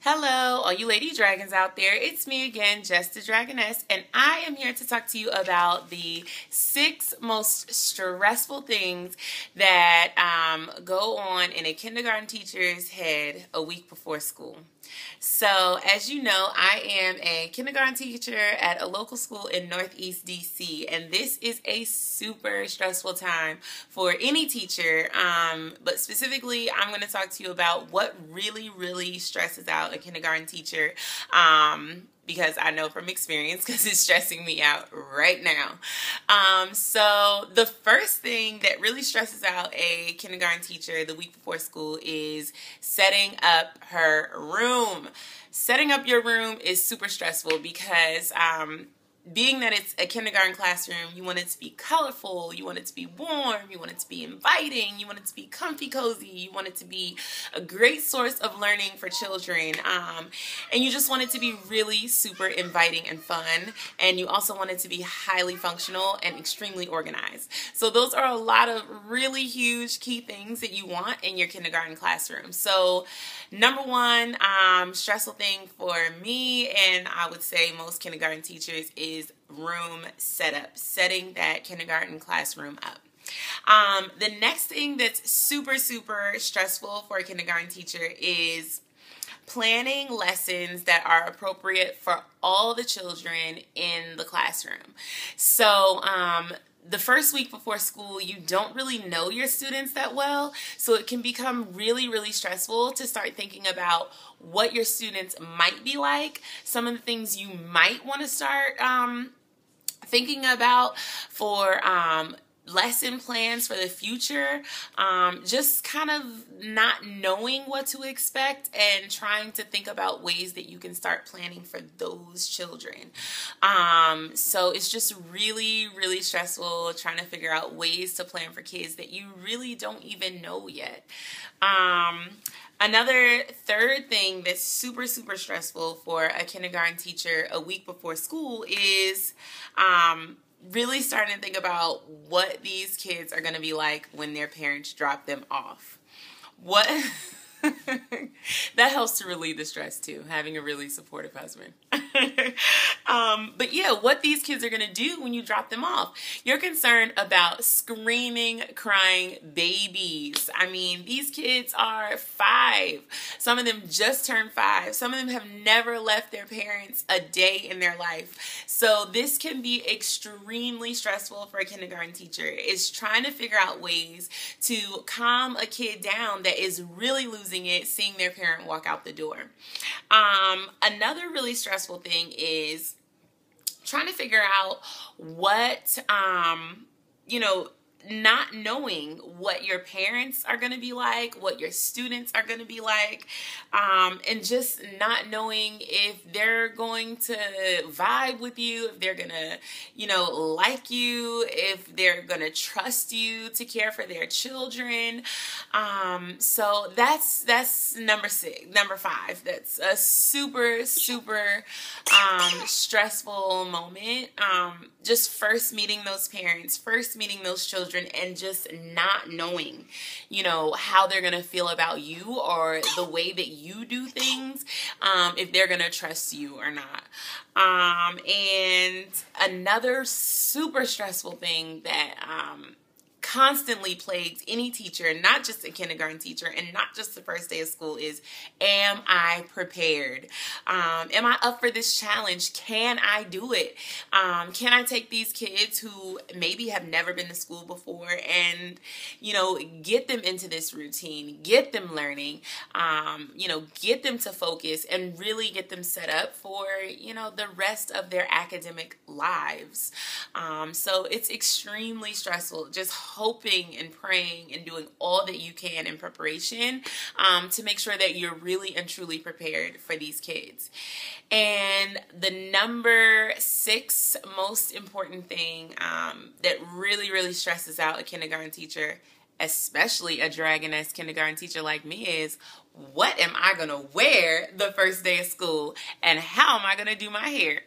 Hello, all you lady dragons out there. It's me again, Jess the Dragoness, and I am here to talk to you about the 6 most stressful things that go on in a kindergarten teacher's head a week before school. So, as you know, I am a kindergarten teacher at a local school in Northeast DC, and this is a super stressful time for any teacher, but specifically, I'm going to talk to you about what really stresses out a kindergarten teacher, because I know from experience, because it's stressing me out right now. So the first thing that really stresses out a kindergarten teacher the week before school is setting up her room. Setting up your room is super stressful because being that it's a kindergarten classroom, you want it to be colorful, you want it to be warm, you want it to be inviting, you want it to be comfy cozy, you want it to be a great source of learning for children, and you just want it to be really super inviting and fun, and you also want it to be highly functional and extremely organized. So those are a lot of really huge key things that you want in your kindergarten classroom. So number one stressful thing for me, and I would say most kindergarten teachers, is room setup, setting that kindergarten classroom up. The next thing that's super stressful for a kindergarten teacher is planning lessons that are appropriate for all the children in the classroom. So the first week before school, you don't really know your students that well, so it can become really stressful to start thinking about what your students might be like, some of the things you might want to start thinking about for lesson plans for the future, just kind of not knowing what to expect and trying to think about ways that you can start planning for those children. So it's just really stressful trying to figure out ways to plan for kids that you really don't even know yet. Another third thing that's super stressful for a kindergarten teacher a week before school is really starting to think about what these kids are going to be like when their parents drop them off. What that helps to relieve the stress too, having a really supportive husband. But yeah, what these kids are going to do when you drop them off. You're concerned about screaming, crying babies. I mean, these kids are 5. Some of them just turned 5. Some of them have never left their parents a day in their life. So this can be extremely stressful for a kindergarten teacher. It's trying to figure out ways to calm a kid down that is really losing it, seeing their parent walk out the door. Another really stressful thing is trying to figure out what, not knowing what your parents are going to be like, what your students are going to be like, and just not knowing if they're going to vibe with you, if they're going to, like you, if they're going to trust you to care for their children. So that's number 5. That's a super stressful moment. Just first meeting those parents, first meeting those children, and just not knowing, how they're going to feel about you or the way that you do things, if they're going to trust you or not. And another super stressful thing that constantly plagues any teacher, not just a kindergarten teacher and not just the first day of school, is, am I prepared? Am I up for this challenge? Can I do it? Can I take these kids who maybe have never been to school before and, get them into this routine, get them learning, get them to focus and really get them set up for, the rest of their academic lives. So it's extremely stressful, just hoping and praying and doing all that you can in preparation to make sure that you're really and truly prepared for these kids. And the number 6 most important thing that really stresses out a kindergarten teacher, especially a Dragoness kindergarten teacher like me, is, what am I going to wear the first day of school and how am I going to do my hair?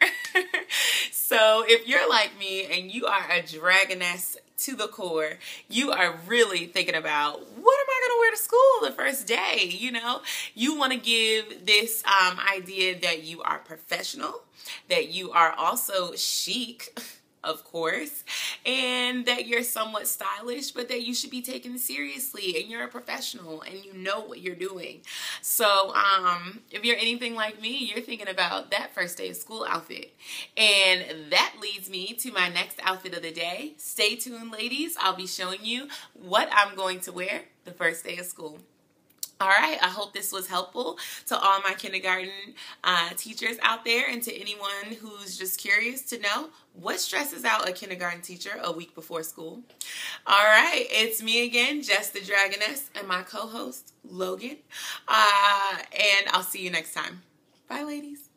So if you're like me and you are a Dragoness to the core, you are really thinking about, what am I going to wear to school the first day. You know, you want to give this idea that you are professional, that you are also chic, of course, and that you're somewhat stylish, but that you should be taken seriously and you're a professional and you know what you're doing. So if you're anything like me, you're thinking about that first day of school outfit. And that leads me to my next outfit of the day. Stay tuned, ladies. I'll be showing you what I'm going to wear the first day of school. All right, I hope this was helpful to all my kindergarten teachers out there and to anyone who's just curious to know what stresses out a kindergarten teacher a week before school. All right, it's me again, Jess the Dragoness, and my co-host, Logan. And I'll see you next time. Bye, ladies.